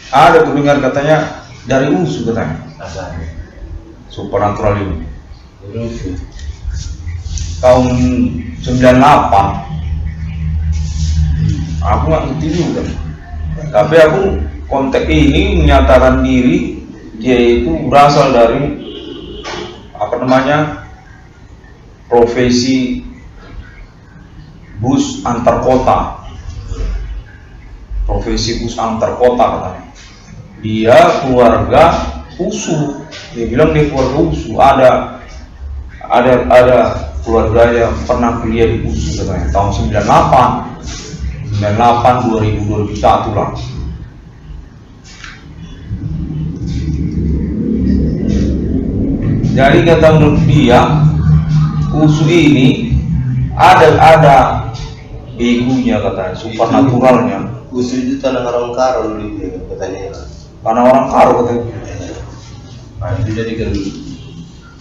Ada aku dengar katanya dari USU katanya. Asalnya. Supernatural ini. Lucu. Tahun 98. Aku nggak ngerti juga. Tapi aku kontak ini menyatakan diri dia itu berasal dari apa namanya profesi bus antar kota. Profesi bus antar kota katanya. Dia keluarga USU. Dia bilang dia keluarga USU. Ada keluarga yang pernah kuliah di USU katanya tahun 98 2000 2001 lah. Jadi kata menurut dia USU ini ada begunya katanya, supernaturalnya. USU itu tanah orang karo dulu dia katanya. Karena orang karo katanya. Nah itu jadi kan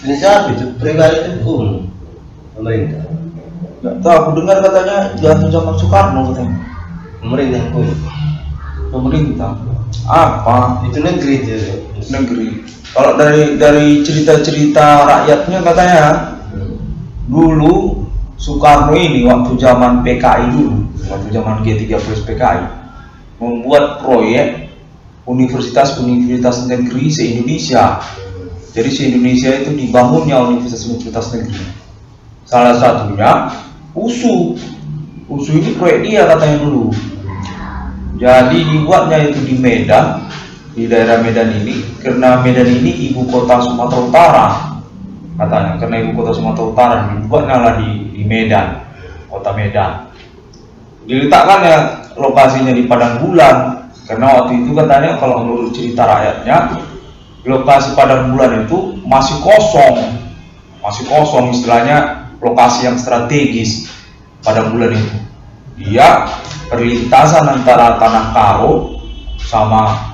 ini siapa itu pribadi itu pemerintah. Nggak tahu, aku dengar katanya jatuh zaman Soekarno katanya. Pemerintah pun. Pemerintah apa? Itu negeri itu. Negeri. Kalau dari cerita-cerita rakyatnya katanya dulu Soekarno ini waktu zaman PKI dulu, waktu zaman G30 PKI membuat proyek universitas-universitas negeri se-Indonesia. Jadi se-Indonesia itu dibangunnya universitas-universitas negeri. Salah satunya USU. USU ini proyek dia katanya dulu. Jadi dibuatnya itu di Medan, di daerah Medan ini, karena Medan ini ibu kota Sumatera Utara katanya. Karena ibu kota Sumatera Utara dibuatnya lah di Medan, kota Medan. Diletakkan ya lokasinya di Padang Bulan, karena waktu itu katanya kalau menurut cerita rakyatnya lokasi Padang Bulan itu masih kosong istilahnya, lokasi yang strategis Padang Bulan itu. Dia perlintasan antara tanah Karo sama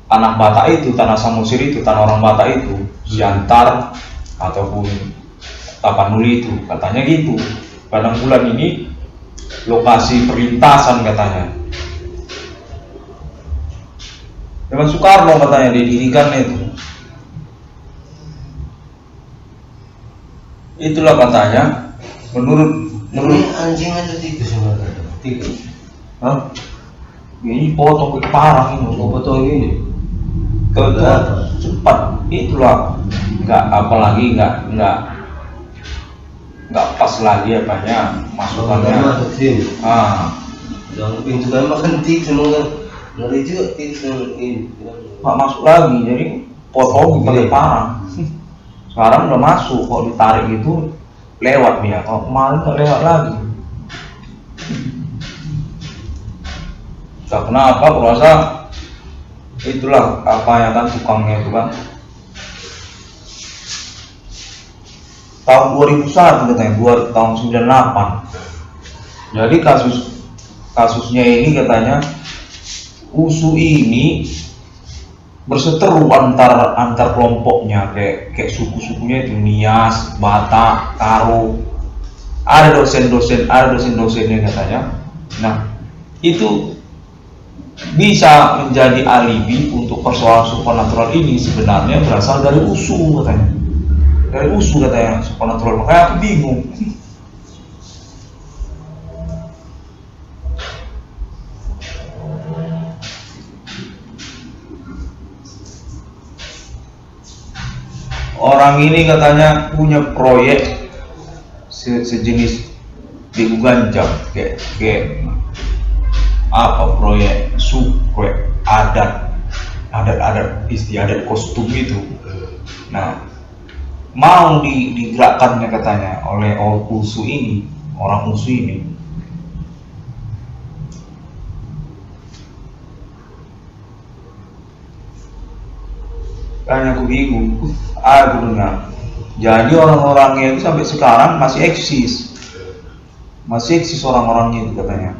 tanah Batak itu, tanah Samosir itu, tanah orang Batak itu, Siantar ataupun Tapanuli itu, katanya gitu. Padang Bulan ini lokasi perlintasan katanya. Zaman Soekarno katanya didirikan itu. Itulah katanya. Menurut anjing ada tiga sebenarnya. Tiga. Hah? Ini potong ke parang ini, Potong ini. cepat. Itulah. Apalagi nggak pas lagi apanya masukannya. Masuk sini. Yang pintu kan makan tik semua. Ngeri juga ini. Nggak masuk lagi, jadi potong pakai parang. Sekarang udah masuk, kalau ditarik itu lewat dia. Kalau kemarin nggak lewat lagi. Gak kenapa, aku rasa itulah apa yang kan tukangnya itu kan. Tahun 2001 katanya, tahun 98. Jadi kasusnya ini katanya USU ini berseteru antar kelompoknya, kayak suku-sukunya itu Nias, Batak, Karo. Ada dosen-dosennya katanya. Nah, itu bisa menjadi alibi untuk persoalan supernatural ini sebenarnya berasal dari USU katanya. Dari USU katanya supernatural, makanya aku bingung. Orang ini katanya punya proyek sejenis di Ganjam, kayak apa proyek suku adat istiadat kostum itu. Nah, mau digerakkannya katanya oleh orang USU ini. Kayaknya aku bingung. Aku dengar. Jadi orang-orangnya itu sampai sekarang masih eksis orang-orangnya itu katanya.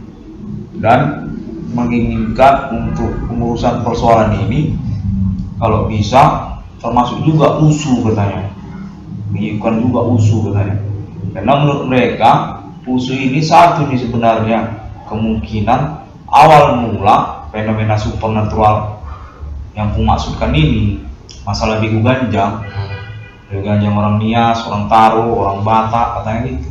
Dan menginginkan untuk pengurusan persoalan ini kalau bisa termasuk juga USU katanya. Menginginkan juga USU katanya. Karena menurut mereka USU ini satu nih sebenarnya kemungkinan awal mula fenomena supernatural yang kumaksudkan ini masalah bego ganjang. Bego ganjang orang Nias, orang Taro, orang Batak katanya gitu.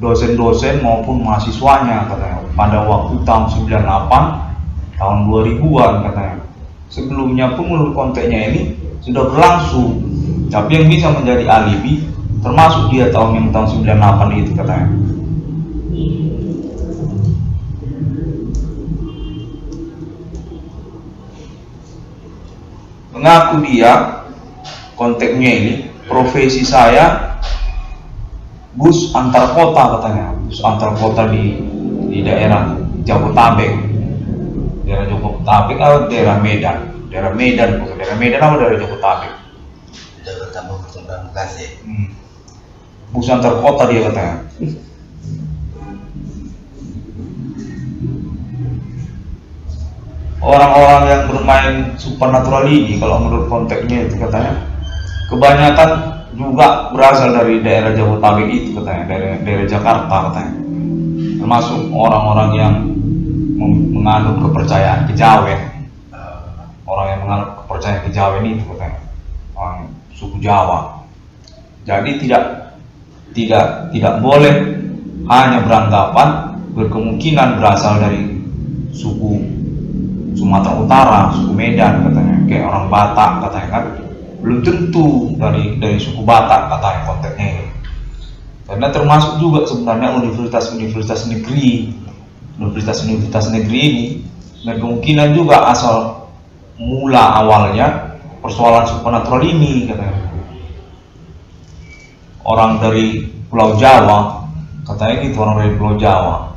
Dosen-dosen maupun mahasiswanya katanya pada waktu tahun 98 tahun 2000-an katanya. Sebelumnya pun menurut konteksnya ini sudah berlangsung, tapi yang bisa menjadi alibi termasuk dia tahun 98 itu katanya. Mengaku dia konteksnya ini profesi saya bus antar kota katanya, bus antar kota di daerah Jabodetabek, daerah Jabodetabek atau daerah Medan, daerah Medan apa daerah Jabodetabek? Jabodetabek Pertempuran Bekasi. Bus antar kota dia katanya. Orang-orang yang bermain supernatural ini kalau menurut konteksnya itu katanya kebanyakan juga berasal dari daerah Jabodetabek itu katanya, daerah Jakarta katanya, termasuk orang-orang yang menganut kepercayaan kejawen, orang yang menganut kepercayaan kejawen itu katanya, orang suku Jawa. Jadi tidak boleh hanya beranggapan berkemungkinan berasal dari suku Sumatera Utara, suku Medan katanya, kayak orang Batak katanya kan, belum tentu dari suku Batak katanya konteksnya ini. Karena termasuk juga sebenarnya universitas negeri ini berkemungkinan juga asal mula awalnya persoalan supernatural ini katanya. Orang dari Pulau Jawa katanya gitu, orang dari Pulau Jawa.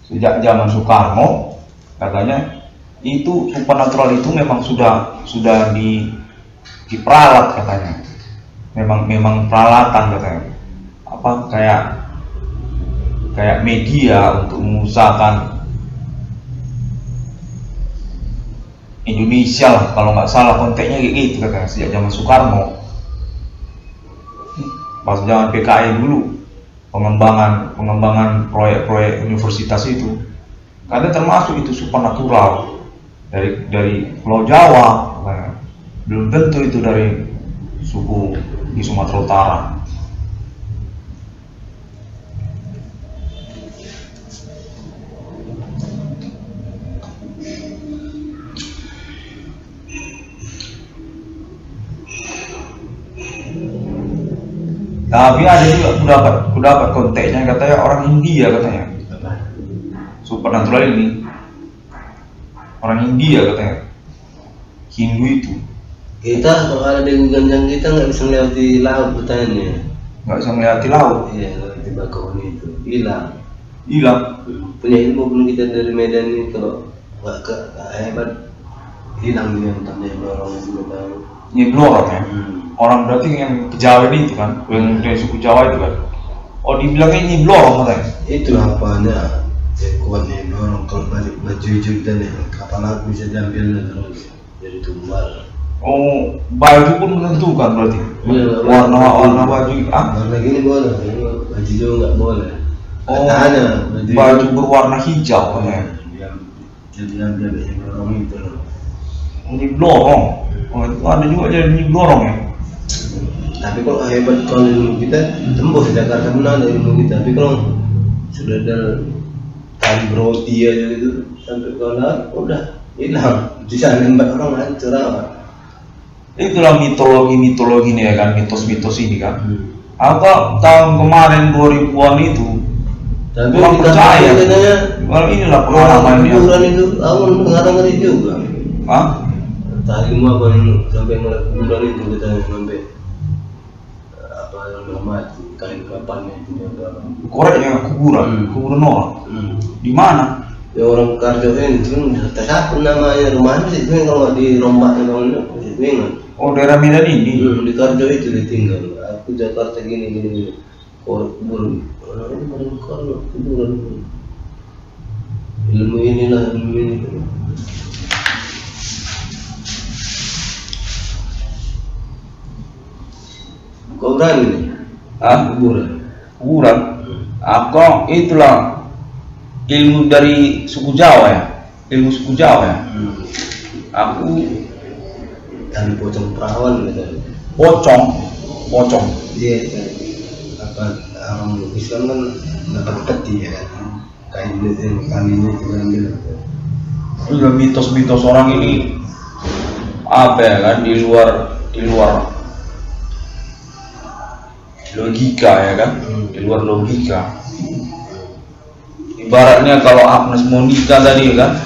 Sejak zaman Soekarno katanya itu supernatural itu memang sudah diperalat katanya, memang peralatan katanya, apa kayak media untuk mengusahakan Indonesia lah, kalau nggak salah konteksnya kayak gitu katanya, sejak zaman Soekarno, pas zaman PKI dulu, pengembangan proyek-proyek universitas itu karena termasuk itu supernatural dari Pulau Jawa, belum tentu itu dari suku di Sumatera Utara. Tapi ada juga aku dapat konteksnya katanya orang India katanya. Supernatural ini orang India katanya, Hindu itu. Kita kalau ada di ganjang kita nggak bisa melewati laut katanya. Nggak bisa melewati laut. Iya, melewati Bakahuni itu hilang. Punya ilmu pun kita dari Medan ini kalau nggak hebat hilang dia tanda orang juga tahu. Nyeblorong ya. Orang berarti yang kejawen itu kan, yang dari suku Jawa itu kan. Oh, dibilangnya nyeblorong katanya. Itu apanya? Kuat nyeblorong kalau balik baju hijau dan kapal laut bisa diambil terus jadi tumbal. Oh, baju pun menentukan berarti. Warna baju warna gini boleh, baju hijau nggak boleh. Oh, baju berwarna hijau katanya. Jadi ambil nyeblorong itu. Nyeblorong. Oh, itu ada juga jadi nyeblorong ya. Tapi kalau hebat kalau ilmu kita tembus Jakarta pun ada ilmu kita. Tapi kalau sudah ada tali roti aja itu sampai ke laut udah hilang. Di sana 4 orang hancur apa? Itulah mitologi nih ya kan, mitos-mitos ini kan. Atau tahun kemarin 2000-an itu tapi orang percaya katanya kalau inilah pengalamannya. Kuburan itu awal ngeri juga. Tadi mau apa sampai ngeliat kuburan itu kita sampai apa yang mati kain kapannya itu koreknya kuburan orang. Di mana? Ya orang Karjoen itu tak namanya rumahnya sih itu kalau dirombak namanya itu ingat. Oh, daerah Medan ini. Di Karjo itu ditinggal. Aku Jakarta gini. Kuburan ilmu ini. Kau berani nih? Kuburan. Aku itulah ilmu dari suku Jawa ya, ilmu suku Jawa ya. Aku tali pocong perawan gitu. pocong. Dia apa orang lukis kan dapat peti ya kan, kainnya kalinya itu kan gitu. Udah mitos-mitos orang ini apa ya kan, di luar logika ya kan, di luar logika. Ibaratnya kalau Agnes Monica tadi kan,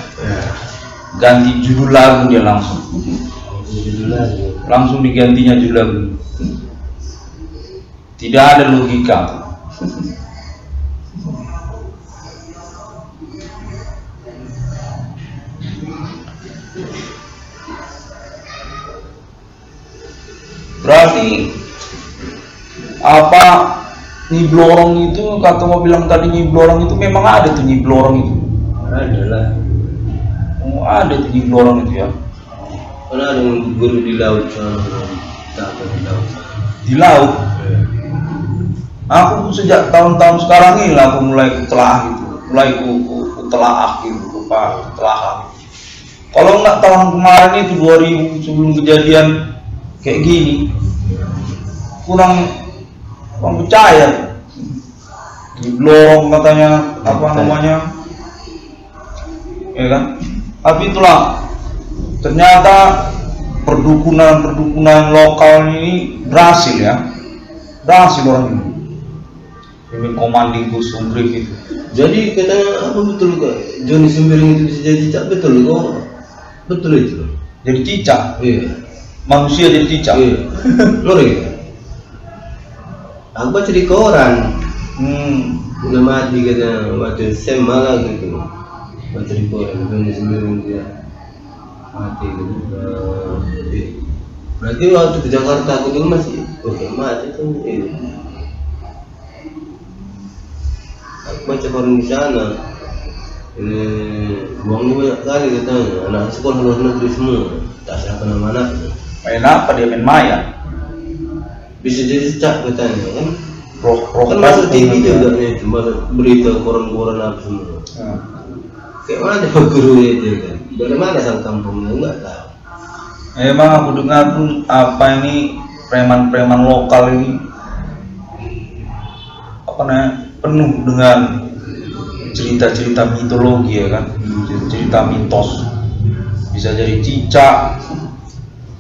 ganti judul lagu dia langsung digantinya judul lagu. Tidak ada logika. Berarti apa, Nyiblorong itu, kata mau bilang tadi Nyiblorong itu memang ada tuh Nyiblorong itu. Ada lah. Oh, ada tuh Nyiblorong itu ya. Karena ada yang guru di laut Di laut. Aku sejak tahun-tahun sekarang ini lah aku mulai kutelaah gitu, Kalau nggak tahun kemarin itu 2000 sebelum kejadian kayak gini, kurang percaya. Nyiblorong katanya apa namanya, ya kan? Tapi itulah ternyata perdukunan lokal ini berhasil orang ini. Ini komanding Gusung Brief itu. Jadi katanya apa betul kok Joni Sembiring itu bisa jadi cicak, betul kok? Betul itu. Jadi cicak. Iya. Manusia jadi cicak. Iya. Ngeri ya? Aku baca di koran. Udah mati katanya, mati Sem malah gitu. Baca di koran Joni Sembiring dia mati gitu. Berarti waktu ke Jakarta aku dulu masih mati tuh. Aku baca koran di sana. Ini uangnya banyak kali katanya. Anak sekolah luar negeri semua. Tak siapa nama-anak. Main apa dia, main maya? Bisa jadi cicak katanya kan. Roh Kan masuk TV juga nih, masuk berita koran-koran apa semua. Kayak mana guru itu kan? Dari mana sang kampungnya enggak tahu. Emang aku dengar pun apa ini preman-preman lokal ini apa namanya, penuh dengan cerita-cerita mitologi ya kan, cerita mitos. Bisa jadi cicak,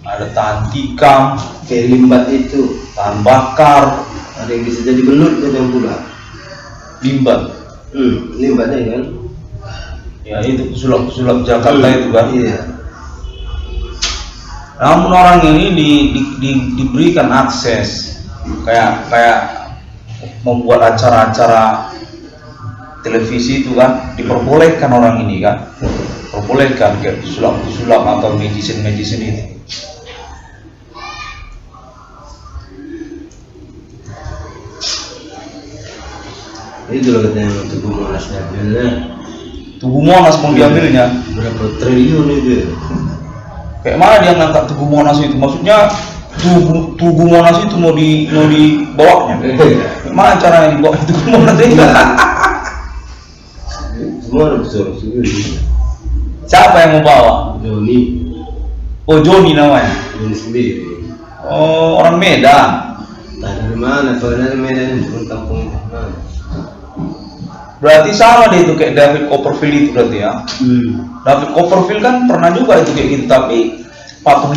ada tahan tikam, Kayak limbat itu, tahan bakar, ada yang bisa jadi belut dan pula. limbat. Limbatnya kan? Ya itu pesulap Jakarta itu kan. Iya. Namun orang ini diberikan akses kayak membuat acara-acara televisi itu kan, diperbolehkan orang ini kan, perbolehkan kayak pesulap atau magician itu. Itu loh katanya Tugu Monas diambilnya. Tugu Monas mau diambilnya. Berapa triliun itu? Kayak mana dia ngangkat Tugu Monas itu? Maksudnya Tugu Monas itu mau dibawanya? Gimana caranya dibawa Tugu Monas itu? Semua ada besar sendiri. Siapa yang mau bawa? Joni. Oh, Joni namanya. Joni sendiri. Oh, orang Medan. Nah, dari mana? Kalau dari Medan itu kampung itu. Berarti sama deh itu kayak David Copperfield itu berarti ya. David Copperfield kan pernah juga itu kayak gitu, tapi Patung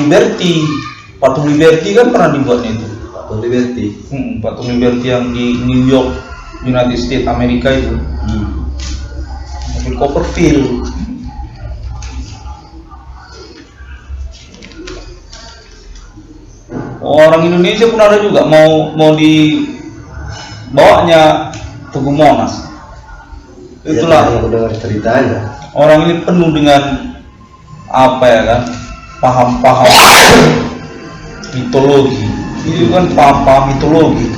Liberty kan pernah dibuatnya itu. Patung Liberty. Patung Liberty yang di New York, United States Amerika itu. David Copperfield. Orang Indonesia pun ada juga mau dibawanya Tugu Monas. Itulah yang aku dengar ceritanya. orang ini penuh dengan apa ya kan, paham mitologi. Itu kan paham mitologi,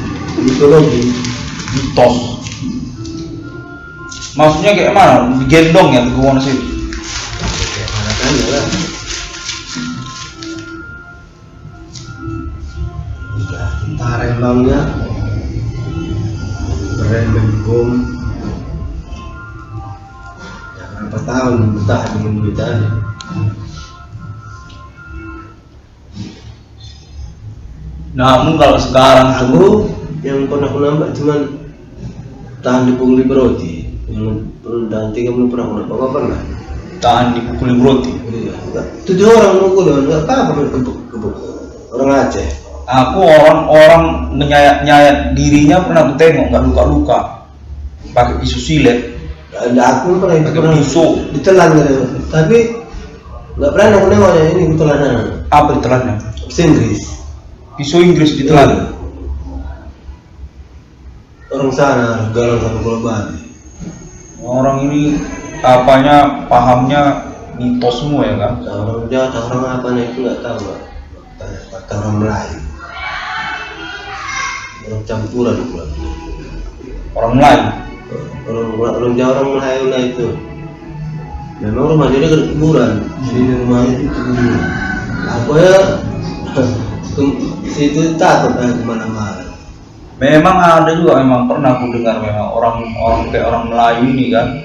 mitos. Maksudnya kayak mana? Digendong ya Tugu Monas itu? Kayak mana kan ya? Tentara embangnya, berembeng bom. tahun bertahan dengan bertahan. Namun kalau sekarang Aku yang pernah aku nampak cuman tahan dipukuli beroti. Yang tahan 30 pernah aku nampak. Kau pernah? tahan dipukuli roti. Iya. 7 orang mukul, enggak apa-apa kebuk. Orang Aceh. Aku orang menyayat-nyayat dirinya pernah aku tengok nggak luka-luka, pakai pisau silet, Ada aku pernah pakai pisau. ditelan gitu. Tapi nggak pernah aku nengoknya ini ditelanan. Apa ditelannya? Bahasa Inggris. Pisau Inggris ditelan. Orang sana galang satu bola Bali. Orang ini apanya pahamnya mitos semua ya kan? Orang Jawa, orang apa nih itu nggak tahu lah. Kata orang Melayu. Orang campuran pula. Orang Melayu. Orang Jawa, orang Melayu lah itu. Memang rumah dia dekat kuburan. Di rumahnya itu kuburan. Aku ya situ takut kemana-mana. Memang ada juga, memang pernah aku dengar memang orang kayak orang Melayu ini kan,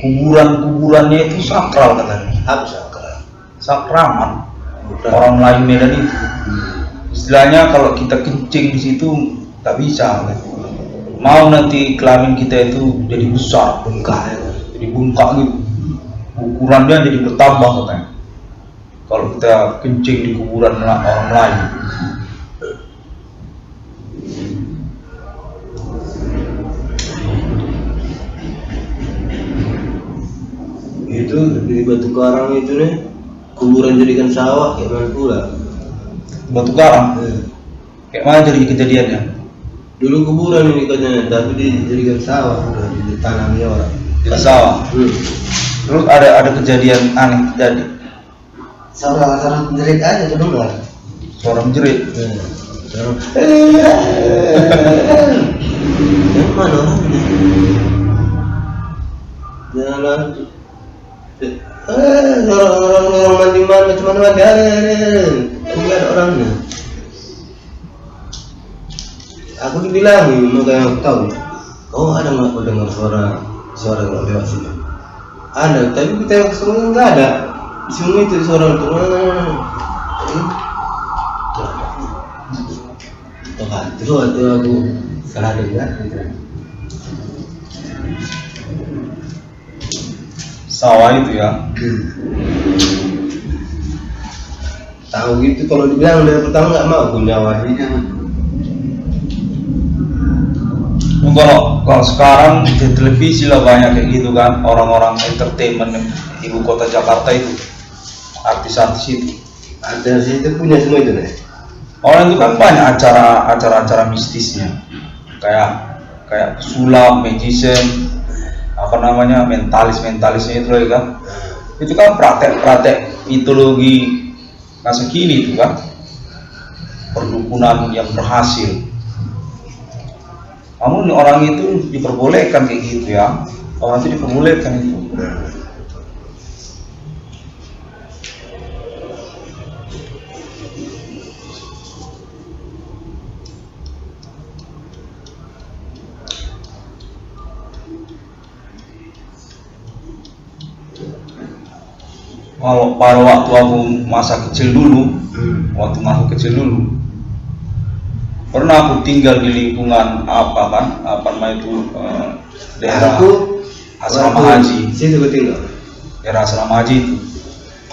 kuburannya itu sakral katanya. Apa sakral? Sakraman. Orang Melayu Medan itu. Istilahnya kalau kita kencing di situ tak bisa kan. Mau nanti kelamin kita itu jadi besar, Bengkak ya. jadi bengkak gitu. Ukurannya jadi bertambah katanya. Kalau kita kencing di kuburan orang Melayu. Itu di Batu Karang itu nih kuburan jadikan sawah kayak mana pula. Batu Karang. Kayak mana jadi kejadiannya? Dulu kuburan ini katanya, tapi dijadikan sawah, udah ditanami orang. Di sawah. Terus ada kejadian aneh terjadi. Suara menjerit aja kedengar. Suara menjerit. Yang mana orangnya? Jalan. Orang mandi macam mana mandi ada orangnya. Aku dibilangin, makanya aku tahu. Oh ada nggak kau dengar suara nggak lewat sini? Ada, tapi kita yang semua nggak ada. Semua itu suara itu terus waktu aku salah dengar. Sawah itu ya. Tahu gitu kalau dibilang dari pertama nggak mau aku nyawahinya. Kalau sekarang di televisi lah banyak kayak gitu kan, orang-orang entertainment ibu kota Jakarta itu, artis-artis itu. Ada sih itu punya semua itu nih. Orang itu kan banyak acara-acara mistisnya, kayak sulap, magician, apa namanya, mentalisnya itu lagi kan. Itu kan praktek mitologi masa kini itu kan, perdukunan yang berhasil. Namun orang itu diperbolehkan kayak gitu ya, orang itu diperbolehkan itu. Kalau pada waktu aku masa kecil dulu, pernah aku tinggal di lingkungan apa namanya itu daerah Aku asrama haji. Situ gue tinggal. Daerah asrama haji itu.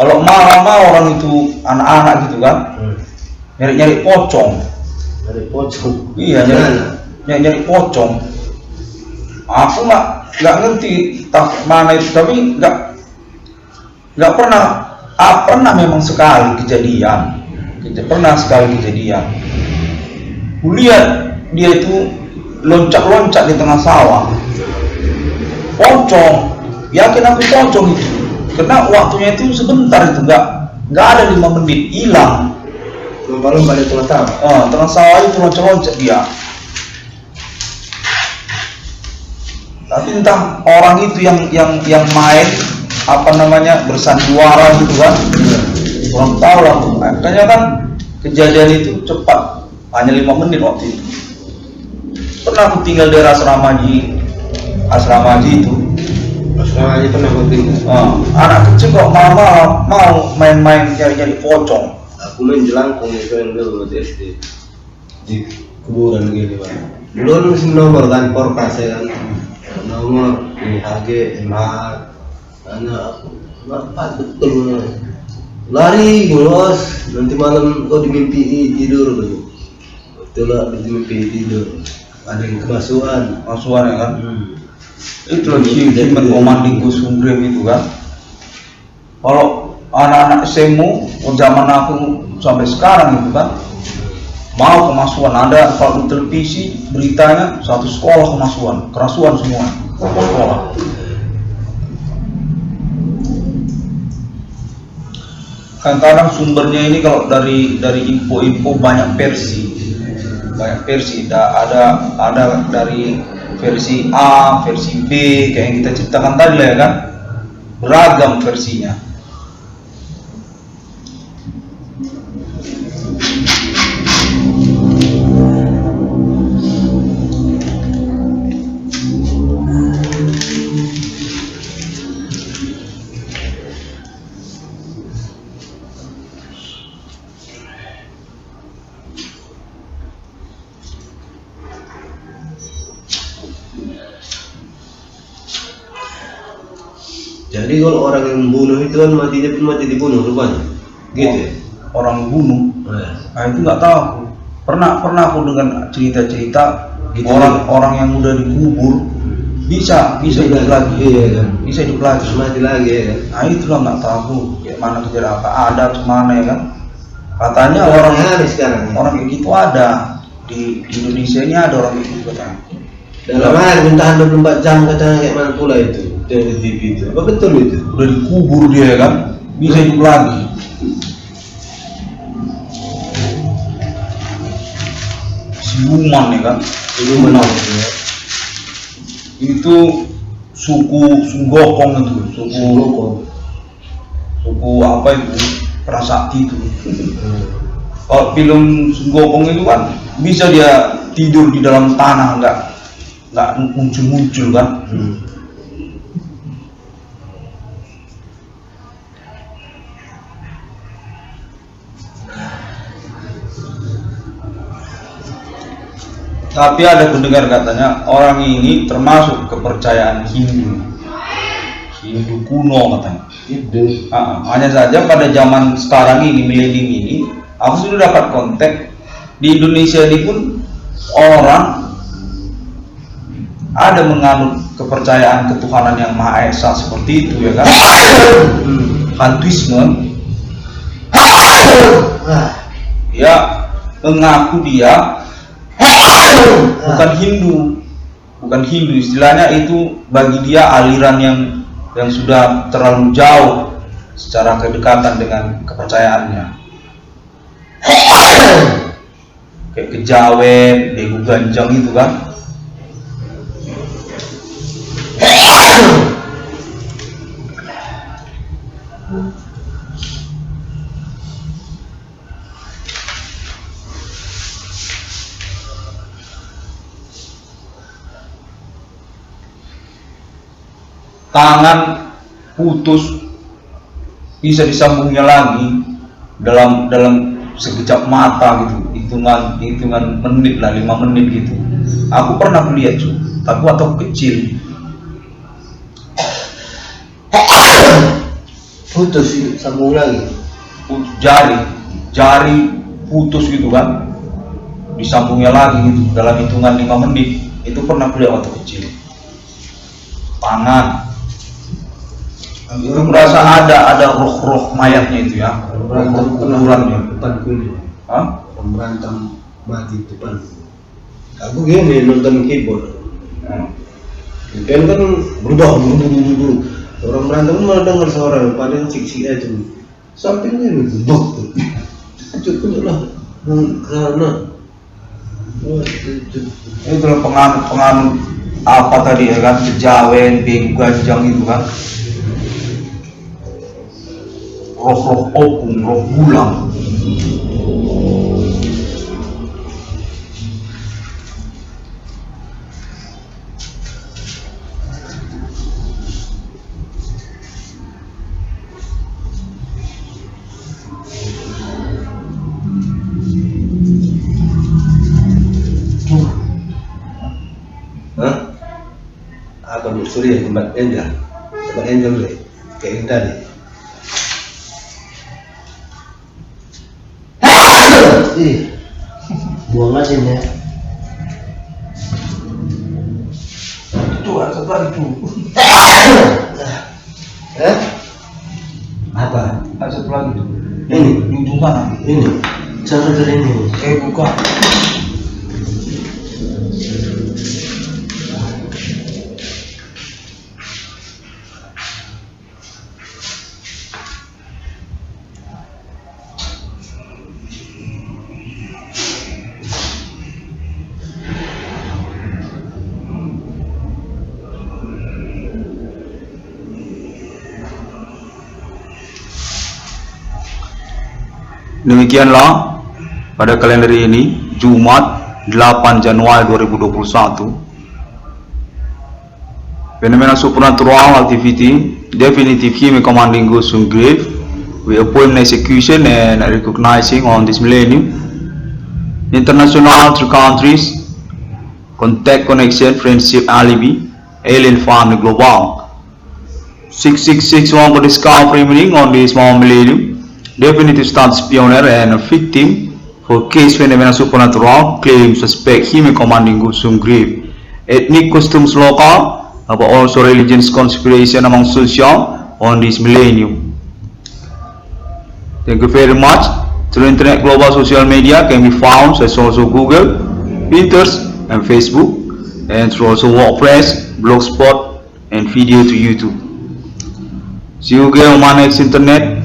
Kalau malam orang itu anak-anak gitu kan, nyari pocong. Dari pocong. Iya, nyari pocong. Aku nggak ngerti mana itu, tapi nggak pernah memang sekali kejadian. Kulihat dia itu loncat-loncat di tengah sawah. Pocong, yakin aku pocong itu. Karena waktunya itu sebentar itu, nggak ada 5 menit, hilang. Lompat-lompat di tengah sawah. Tengah sawah itu loncat-loncat dia. Tapi entah orang itu yang main apa namanya bersandiwara gitu kan, kurang tahu lah. Makanya kan kejadian itu cepat, hanya 5 menit waktu itu. Pernah aku tinggal di asrama haji itu, Namanya pernah kau tinggal. Anak kecil kok mau main-main cari-cari pocong. Aku main jelangkung itu yang dulu waktu SD di kuburan gitu Pak. Dulu kan mesti nomor kan porkas ya kan. Nomor HG, MH, anak aku nggak betul lari bos, nanti malam kau dimimpi tidur tuh, betul lah dimimpi tidur, ada yang kemasukan Ya kan? Itu lagi human commanding Kusumbrem itu kan. Kalau anak-anak SMU zaman aku sampai sekarang itu kan mau kemasukan, ada kalau di televisi beritanya satu sekolah kemasukan, kerasuan semua sekolah. Kadang sumbernya ini kalau dari info-info banyak versi, ada dari versi A, versi B, kayak yang kita ceritakan tadi lah ya kan, beragam versinya. Jadi kalau orang yang bunuh itu kan mati dibunuh rupanya, gitu ya? Orang bunuh, nah itu nggak tahu. Pernah aku dengan cerita gitu, orang yang udah dikubur bisa hidup lagi, iya kan? Bisa hidup lagi, mati lagi ya kan? Nah itulah nggak tahu kayak mana kejadian apa ada kemana ya kan? Katanya orang kayak gitu ada di Indonesia ini, ada orang kayak gitu katanya. Dalam hal minta 24 jam katanya, kayak mana pula itu dari TV itu, apa betul itu? Udah dikubur dia kan, bisa hidup lagi. Siluman ya kan, Siluman ya. Itu suku Sunggokong itu, suku apa itu, Prasakti itu. Kalau film Sunggokong itu kan bisa dia tidur di dalam tanah, nggak muncul kan. Tapi ada pendengar katanya orang ini termasuk kepercayaan Hindu kuno katanya. Hanya saja pada zaman sekarang ini, milenium ini, aku sudah dapat kontak di Indonesia ini pun orang ada menganut kepercayaan ketuhanan yang Maha Esa seperti itu ya kan. Hantuisme. Ya mengaku dia bukan Hindu, istilahnya itu bagi dia aliran yang sudah terlalu jauh secara kedekatan dengan kepercayaannya. Kayak kejawen, begu ganjang itu kan. Tangan putus bisa disambungnya lagi dalam sekejap mata gitu, hitungan menit lah, 5 menit gitu. Aku pernah melihat cuy, tapi waktu kecil. Putus sambung lagi, jari putus gitu kan, disambungnya lagi gitu dalam hitungan 5 menit. Itu pernah melihat waktu kecil. Tangan itu merasa ada roh mayatnya itu ya, kuburannya depan kulit. Orang berantem mati depan. Aku gini nonton keyboard, kan berubah. Orang berantem malah dengar suara, padahal cik aja. Sampingnya itu tuh, cukup lah karena itu penganut apa tadi ya kan, kejawen, begu ganjang itu kan, roh opung, roh bulang. sorry ya, tempat angel deh, kayak yang tadi. Buang asin ya. Itu satu lagi tuh. Apa? Ada satu lagi tuh. Ini Di ujung sana. ini charger ini. Buka. Demikianlah pada kalender ini, Jumat 8 Januari 2021, fenomena supernatural activity definitively commanding goods from grave, we appoint execution and recognizing on this millennium, international through countries, contact, connection, friendship, alibi, alien family global, 6661 for discovery meaning on this millennium, definitive status pioneer and victim for case phenomena supernatural, claim suspect him commanding Gusum grave, ethnic customs local, but also religions conspiration among social on this millennium. Thank you very much. Through internet, global social media can be found as also Google, Pinterest and Facebook, and through also WordPress, Blogspot and video to YouTube. See you again on my next internet.